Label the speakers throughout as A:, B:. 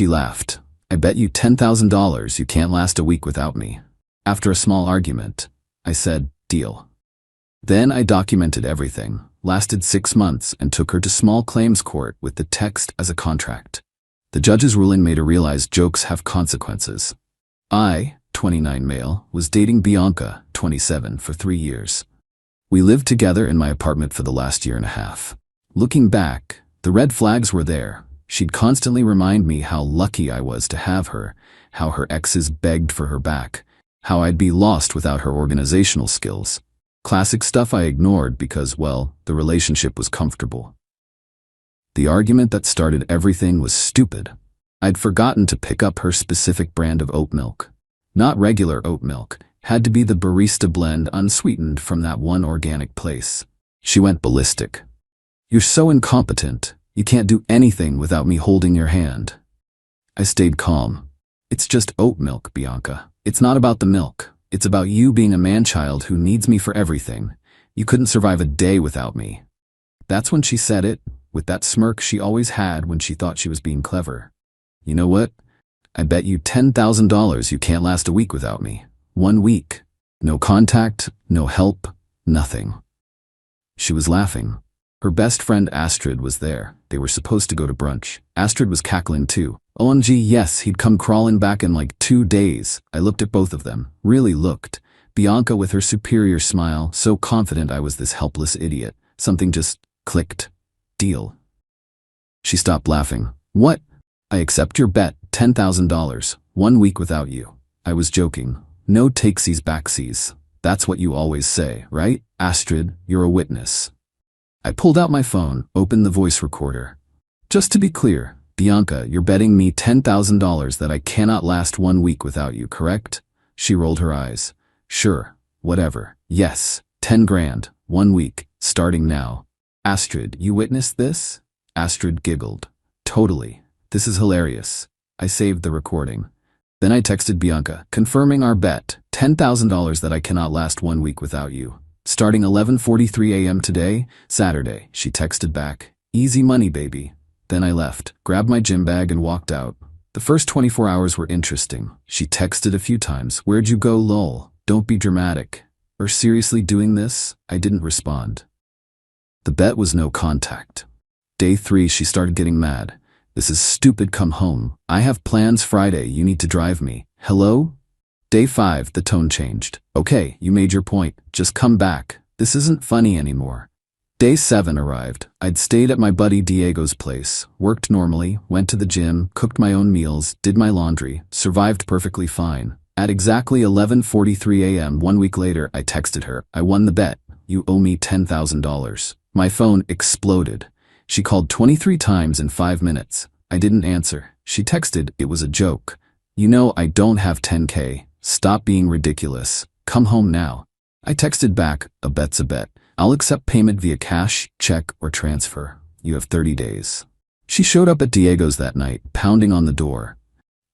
A: She laughed. I bet you $10,000 you can't last a week without me. After a small argument, I said, deal. Then I documented everything, lasted 6 months, and took her to small claims court with the text as a contract. The judge's ruling made her realize jokes have consequences. I, 29 male, was dating Bianca, 27, for 3 years. We lived together in my apartment for the last year and a half. Looking back, the red flags were there. She'd constantly remind me how lucky I was to have her, how her exes begged for her back, how I'd be lost without her organizational skills. Classic stuff I ignored because, well, the relationship was comfortable. The argument that started everything was stupid. I'd forgotten to pick up her specific brand of oat milk. Not regular oat milk, had to be the barista blend unsweetened from that one organic place. She went ballistic. You're so incompetent. You can't do anything without me holding your hand. I stayed calm. It's just oat milk, Bianca. It's not about the milk. It's about you being a man-child who needs me for everything. You couldn't survive a day without me. That's when she said it, with that smirk she always had when she thought she was being clever. You know what? I bet you $10,000 you can't last a week without me. 1 week. No contact, no help, nothing. She was laughing. Her best friend Astrid was there. They were supposed to go to brunch. Astrid was cackling too. OMG, yes, he'd come crawling back in like 2 days. I looked at both of them. Really looked. Bianca with her superior smile, so confident I was this helpless idiot. Something just clicked. Deal. She stopped laughing. What? I accept your bet, $10,000. 1 week without you. I was joking. No takesies backsies. That's what you always say, right? Astrid, you're a witness. I pulled out my phone, opened the voice recorder. Just to be clear, Bianca, you're betting me $10,000 that I cannot last 1 week without you, correct? She rolled her eyes. Sure, whatever. Yes, 10 grand, 1 week, starting now. Astrid, you witnessed this? Astrid giggled. Totally. This is hilarious. I saved the recording. Then I texted Bianca, confirming our bet, $10,000 that I cannot last 1 week without you. Starting 11:43 a.m. today, Saturday, she texted back, easy money, baby. Then I left, grabbed my gym bag and walked out. The first 24 hours were interesting. She texted a few times, where'd you go, lol? Don't be dramatic. Or seriously doing this? I didn't respond. The bet was no contact. Day 3, she started getting mad. This is stupid, come home. I have plans Friday, you need to drive me. Hello? Day 5, the tone changed. Okay, you made your point. Just come back. This isn't funny anymore. Day 7 arrived. I'd stayed at my buddy Diego's place, worked normally, went to the gym, cooked my own meals, did my laundry, survived perfectly fine. At exactly 11:43 a.m. 1 week later, I texted her, I won the bet. You owe me $10,000. My phone exploded. She called 23 times in 5 minutes. I didn't answer. She texted, it was a joke. You know I don't have 10K. Stop being ridiculous. Come home now. I texted back, a bet's a bet. I'll accept payment via cash, check, or transfer. You have 30 days. She showed up at Diego's that night, pounding on the door.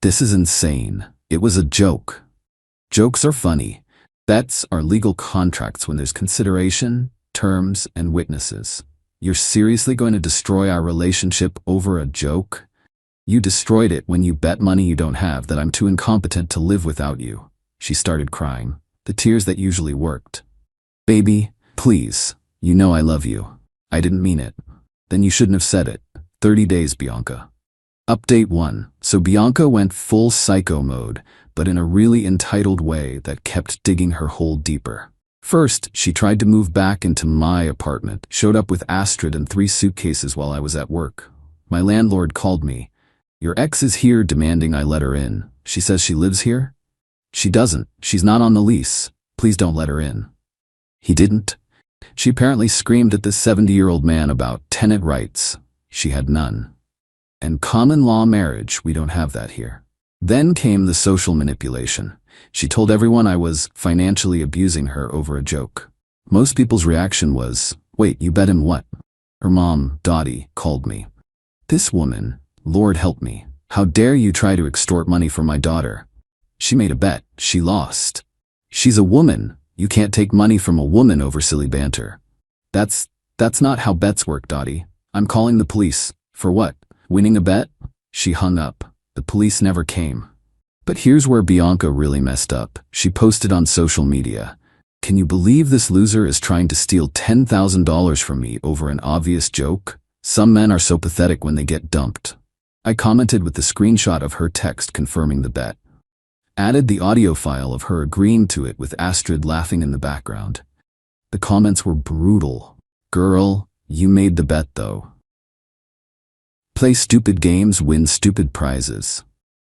A: This is insane. It was a joke. Jokes are funny. Bets are legal contracts when there's consideration, terms, and witnesses. You're seriously going to destroy our relationship over a joke? You destroyed it when you bet money you don't have that I'm too incompetent to live without you. She started crying, the tears that usually worked. Baby, please, you know I love you. I didn't mean it. Then you shouldn't have said it. 30 days, Bianca. Update 1. So Bianca went full psycho mode, but in a really entitled way that kept digging her hole deeper. First, she tried to move back into my apartment, showed up with Astrid and 3 suitcases while I was at work. My landlord called me. Your ex is here demanding I let her in. She says she lives here? She doesn't. She's not on the lease. Please don't let her in. He didn't. She apparently screamed at this 70-year-old man about tenant rights. She had none. And common law marriage, we don't have that here. Then came the social manipulation. She told everyone I was financially abusing her over a joke. Most people's reaction was, wait, you bet him what? Her mom, Dottie, called me. This woman, Lord help me, how dare you try to extort money from my daughter? She made a bet. She lost. She's a woman. You can't take money from a woman over silly banter. That's not how bets work, Dottie. I'm calling the police. For what? Winning a bet? She hung up. The police never came. But here's where Bianca really messed up. She posted on social media, "Can you believe this loser is trying to steal $10,000 from me over an obvious joke? Some men are so pathetic when they get dumped." I commented with the screenshot of her text confirming the bet. Added the audio file of her agreeing to it with Astrid laughing in the background. The comments were brutal. "Girl, you made the bet though. Play stupid games, win stupid prizes.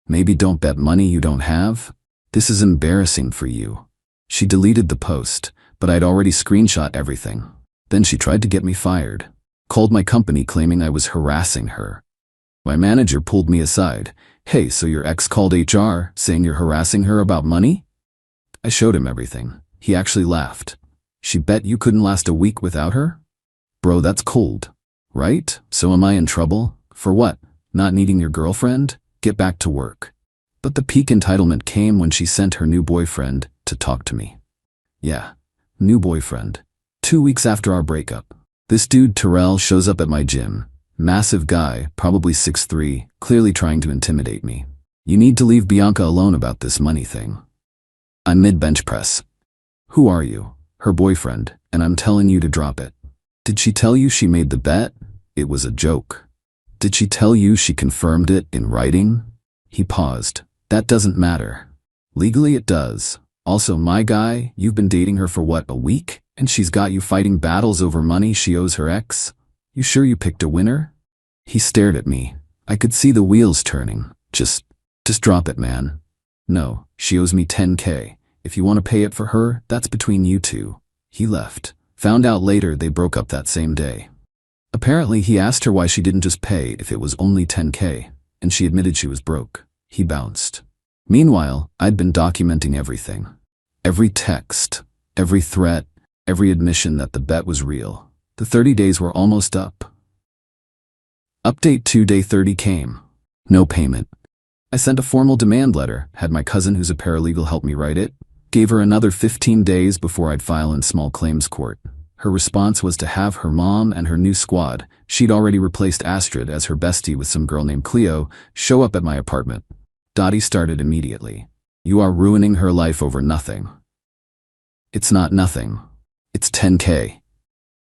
A: Maybe don't bet money you don't have. This is embarrassing for you." She deleted the post, but I'd already screenshot everything. Then she tried to get me fired. Called my company claiming I was harassing her. My manager pulled me aside. "Hey, so your ex called HR saying you're harassing her about money?" I showed him everything. He actually laughed. "She bet you couldn't last a week without her? Bro, that's cold. Right? So am I in trouble? For what? Not needing your girlfriend? Get back to work." But the peak entitlement came when she sent her new boyfriend to talk to me. Yeah, new boyfriend. 2 weeks after our breakup. This dude Terrell shows up at my gym. Massive guy, probably 6'3", clearly trying to intimidate me. "You need to leave Bianca alone about this money thing." I'm mid-bench press. "Who are you?" "Her boyfriend, and I'm telling you to drop it." "Did she tell you she made the bet? It was a joke." "Did she tell you she confirmed it in writing?" He paused. "That doesn't matter. Legally it does. Also, my guy, you've been dating her for what, a week? And she's got you fighting battles over money she owes her ex? You sure you picked a winner?" He stared at me. I could see the wheels turning. Just drop it, man." "No, she owes me $10K. If you want to pay it for her, that's between you two." He left. Found out later they broke up that same day. Apparently he asked her why she didn't just pay if it was only $10K, and she admitted she was broke. He bounced. Meanwhile, I'd been documenting everything. Every text, every threat, every admission that the bet was real. The 30 days were almost up. Update 2, day 30 came. No payment. I sent a formal demand letter, had my cousin who's a paralegal help me write it, gave her another 15 days before I'd file in small claims court. Her response was to have her mom and her new squad, she'd already replaced Astrid as her bestie with some girl named Cleo, show up at my apartment. Dottie started immediately. "You are ruining her life over nothing." "It's not nothing. It's $10K.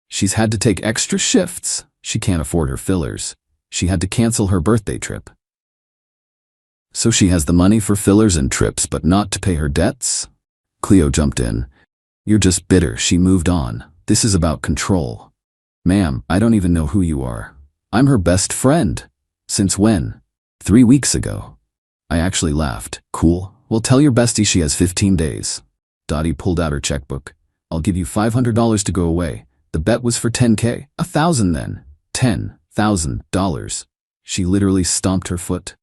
A: She's had to take extra shifts. She can't afford her fillers. She had to cancel her birthday trip. So she has the money for fillers and trips but not to pay her debts?" Cleo jumped in. "You're just bitter she moved on. This is about control." "Ma'am, I don't even know who you are. I'm her best friend." "Since when?" 3 weeks ago." I actually laughed. "Cool. Well, tell your bestie she has 15 days. Dottie pulled out her checkbook. "I'll give you $500 to go away. The bet was for $10K. 1,000 then. $10,000. She literally stomped her foot.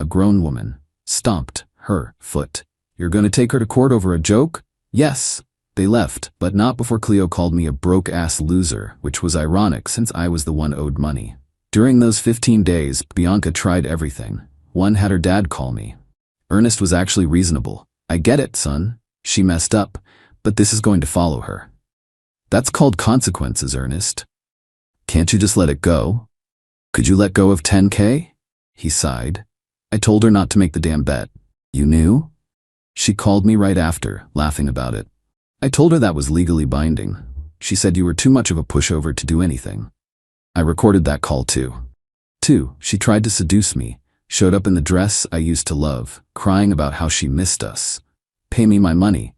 A: A grown woman stomped her foot. "You're gonna take her to court over a joke?" "Yes." They left, but not before Cleo called me a broke-ass loser, which was ironic since I was the one owed money. During those 15 days, Bianca tried everything. One had her dad call me. Ernest was actually reasonable. "I get it, son. She messed up, but this is going to follow her." "That's called consequences, Ernest. Can't you just let it go? Could you let go of $10K? He sighed. "I told her not to make the damn bet." "You knew?" "She called me right after, laughing about it. I told her that was legally binding. She said you were too much of a pushover to do anything." I recorded that call too. 2. She tried to seduce me, showed up in the dress I used to love, crying about how she missed us. "Pay me my money.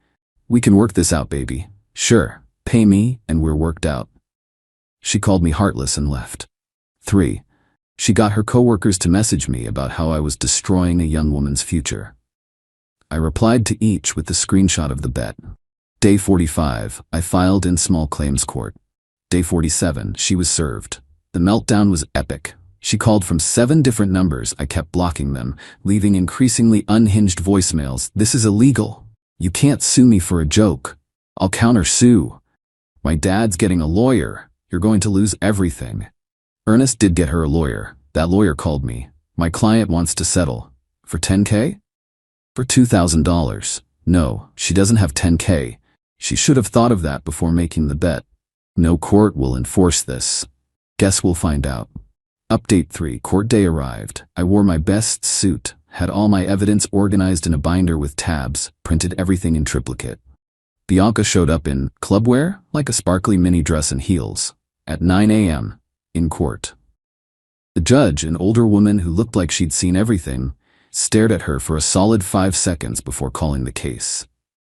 A: We can work this out, baby." "Sure, pay me and we're worked out." She called me heartless and left. 3. She got her coworkers to message me about how I was destroying a young woman's future. I replied to each with the screenshot of the bet. Day 45, I filed in small claims court. Day 47, she was served. The meltdown was epic. She called from 7 different numbers. I kept blocking them, leaving increasingly unhinged voicemails. "This is illegal. You can't sue me for a joke. I'll counter-sue. My dad's getting a lawyer. You're going to lose everything." Ernest did get her a lawyer. That lawyer called me. "My client wants to settle." "For $10K? For $2,000. No, she doesn't have $10K. She should have thought of that before making the bet. No court will enforce this. Guess we'll find out. Update 3, court day arrived. I wore my best suit, had all my evidence organized in a binder with tabs, printed everything in triplicate. Bianca showed up in clubwear, like a sparkly mini dress and heels, at 9 a.m., in court. The judge, an older woman who looked like she'd seen everything, stared at her for a solid 5 seconds before calling the case.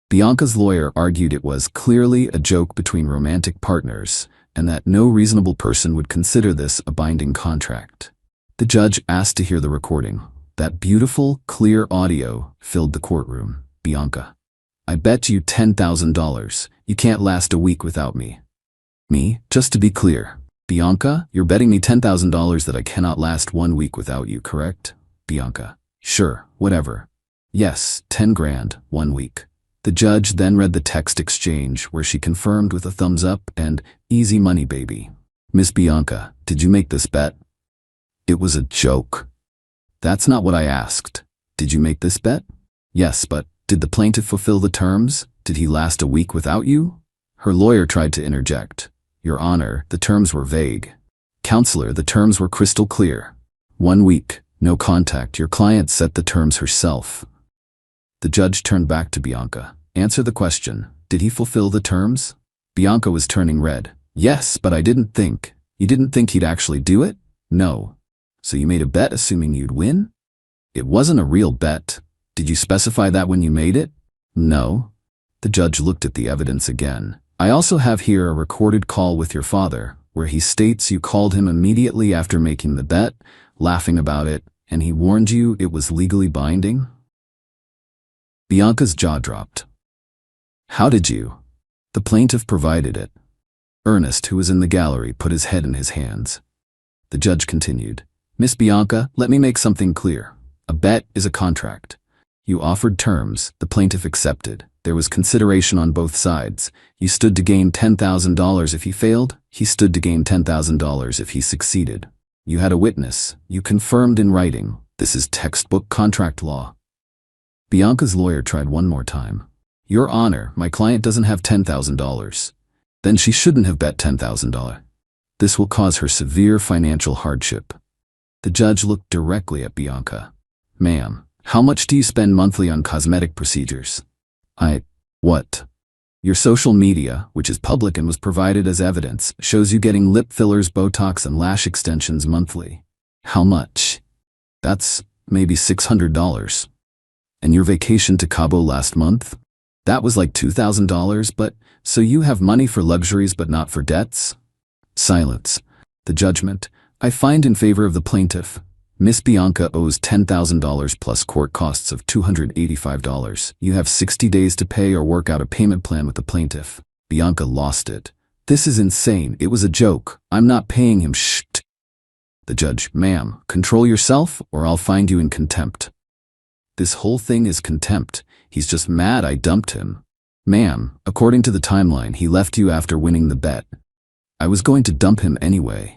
A: Bianca's lawyer argued it was clearly a joke between romantic partners, and that no reasonable person would consider this a binding contract. The judge asked to hear the recording. That beautiful, clear audio filled the courtroom. Bianca, I bet you $10,000 you can't last a week without me. Me? Just to be clear. Bianca, you're betting me $10,000 that I cannot last 1 week without you, correct? Bianca, sure, whatever. Yes, 10 grand, 1 week. The judge then read the text exchange where she confirmed with a thumbs up and easy money, baby. Miss Bianca, did you make this bet? It was a joke. That's not what I asked. Did you make this bet? Yes, but did the plaintiff fulfill the terms? Did he last a week without you? Her lawyer tried to interject. Your Honor, the terms were vague. Counselor, the terms were crystal clear. 1 week, no contact. Your client set the terms herself. The judge turned back to Bianca. Answer the question. Did he fulfill the terms? Bianca was turning red. Yes, but I didn't think. You didn't think he'd actually do it? No. So you made a bet assuming you'd win? It wasn't a real bet. Did you specify that when you made it? No. The judge looked at the evidence again. I also have here a recorded call with your father, where he states you called him immediately after making the bet, laughing about it, and he warned you it was legally binding? Bianca's jaw dropped. How did you? The plaintiff provided it. Ernest, who was in the gallery, put his head in his hands. The judge continued. Miss Bianca, let me make something clear. A bet is a contract. You offered terms, the plaintiff accepted. There was consideration on both sides. You stood to gain $10,000 if he failed. He stood to gain $10,000 if he succeeded. You had a witness. You confirmed in writing. This is textbook contract law. Bianca's lawyer tried one more time. Your Honor, my client doesn't have $10,000. Then she shouldn't have bet $10,000. This will cause her severe financial hardship. The judge looked directly at Bianca. Ma'am, how much do you spend monthly on cosmetic procedures? What? Your social media, which is public and was provided as evidence, shows you getting lip fillers, Botox, and lash extensions monthly. How much? That's maybe $600. And your vacation to Cabo last month? That was like $2,000, but so you have money for luxuries but not for debts? Silence. The judgment. I find in favor of the plaintiff. Miss Bianca owes $10,000 plus court costs of $285. You have 60 days to pay or work out a payment plan with the plaintiff. Bianca lost it. This is insane. It was a joke. I'm not paying him. Shh. The judge. Ma'am, control yourself or I'll find you in contempt. This whole thing is contempt. He's just mad I dumped him. Ma'am, according to the timeline, he left you after winning the bet. I was going to dump him anyway.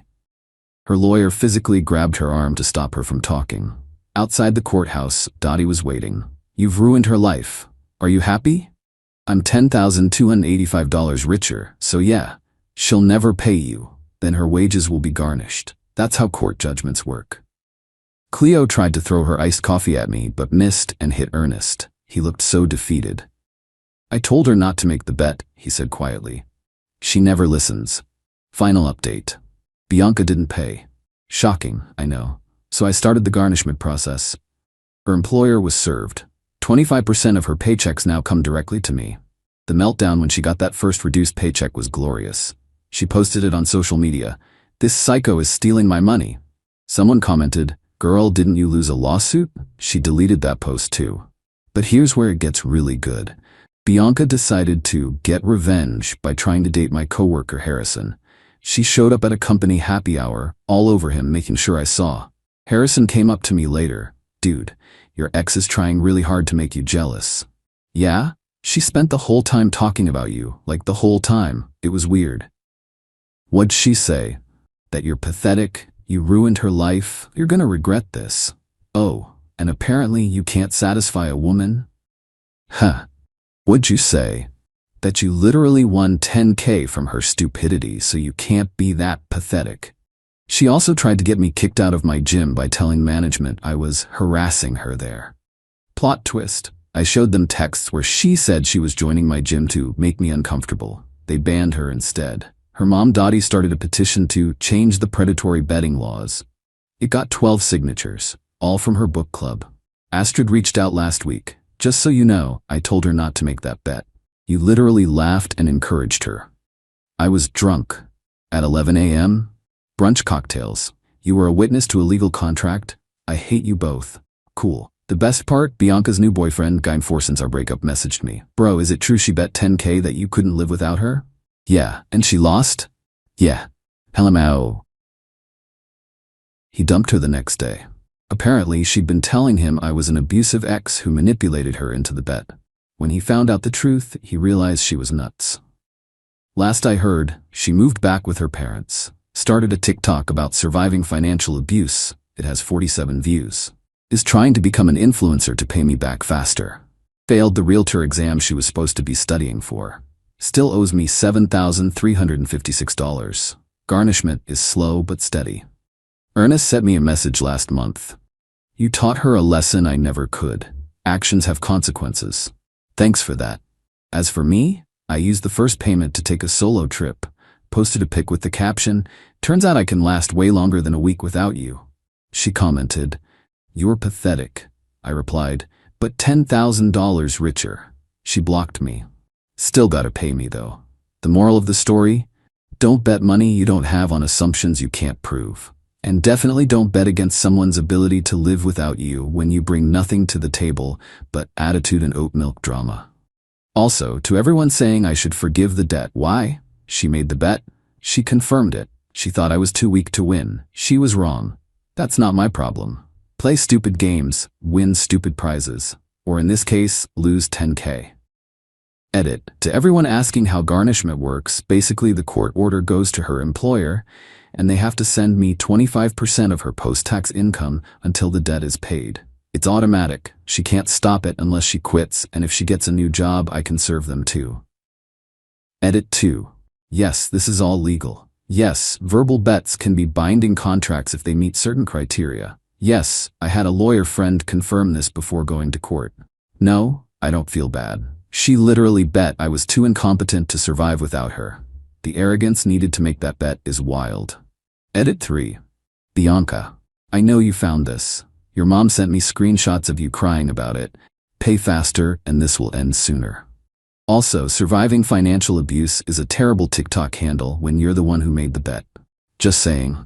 A: Her lawyer physically grabbed her arm to stop her from talking. Outside the courthouse, Dottie was waiting. You've ruined her life. Are you happy? I'm $10,285 richer, so yeah, she'll never pay you. Then her wages will be garnished. That's how court judgments work. Cleo tried to throw her iced coffee at me, but missed and hit Ernest. He looked so defeated. I told her not to make the bet, he said quietly. She never listens. Final update. Bianca didn't pay. Shocking, I know. So I started the garnishment process. Her employer was served. 25% of her paychecks now come directly to me. The meltdown when she got that first reduced paycheck was glorious. She posted it on social media. This psycho is stealing my money. Someone commented, girl, didn't you lose a lawsuit? She deleted that post too. But here's where it gets really good. Bianca decided to get revenge by trying to date my coworker Harrison. She showed up at a company happy hour, all over him, making sure I saw. Harrison came up to me later. Dude, your ex is trying really hard to make you jealous. Yeah? She spent the whole time talking about you, like the whole time. It was weird. What'd she say? That you're pathetic, you ruined her life, you're gonna regret this. Oh, and apparently you can't satisfy a woman? Huh. What'd you say? That you literally won $10K from her stupidity, so you can't be that pathetic. She also tried to get me kicked out of my gym by telling management I was harassing her there. Plot twist. I showed them texts where she said she was joining my gym to make me uncomfortable. They banned her instead. Her mom Dottie started a petition to change the predatory betting laws. It got 12 signatures, all from her book club. Astrid reached out last week. Just so you know, I told her not to make that bet. You literally laughed and encouraged her. I was drunk. At 11 a.m.? Brunch cocktails. You were a witness to a legal contract? I hate you both. Cool. The best part, Bianca's new boyfriend, Guy for since our breakup, messaged me. Bro, is it true she bet 10K that you couldn't live without her? Yeah, and she lost? Yeah. Hello. He dumped her the next day. Apparently, she'd been telling him I was an abusive ex who manipulated her into the bet. When he found out the truth, he realized she was nuts. Last I heard, she moved back with her parents. Started a TikTok about surviving financial abuse. It has 47 views. Is trying to become an influencer to pay me back faster. Failed the realtor exam she was supposed to be studying for. Still owes me $7,356. Garnishment is slow but steady. Ernest sent me a message last month. You taught her a lesson I never could. Actions have consequences. Thanks for that. As for me, I used the first payment to take a solo trip. Posted a pic with the caption, turns out I can last way longer than a week without you. She commented, you're pathetic. I replied, but $10,000 richer. She blocked me. Still gotta pay me though. The moral of the story? Don't bet money you don't have on assumptions you can't prove. And definitely don't bet against someone's ability to live without you when you bring nothing to the table but attitude and oat milk drama. Also, to everyone saying I should forgive the debt, why? She made the bet. She confirmed it. She thought I was too weak to win. She was wrong. That's not my problem. Play stupid games, win stupid prizes. Or in this case, lose 10K. Edit. To everyone asking how garnishment works, basically the court order goes to her employer, and they have to send me 25% of her post-tax income until the debt is paid. It's automatic. She can't stop it unless she quits, and if she gets a new job, I can serve them too. Edit 2. Yes, this is all legal. Yes, verbal bets can be binding contracts if they meet certain criteria. Yes, I had a lawyer friend confirm this before going to court. No, I don't feel bad. She literally bet I was too incompetent to survive without her. The arrogance needed to make that bet is wild. Edit 3. Bianca. I know you found this. Your mom sent me screenshots of you crying about it. Pay faster and this will end sooner. Also, surviving financial abuse is a terrible TikTok handle when you're the one who made the bet. Just saying.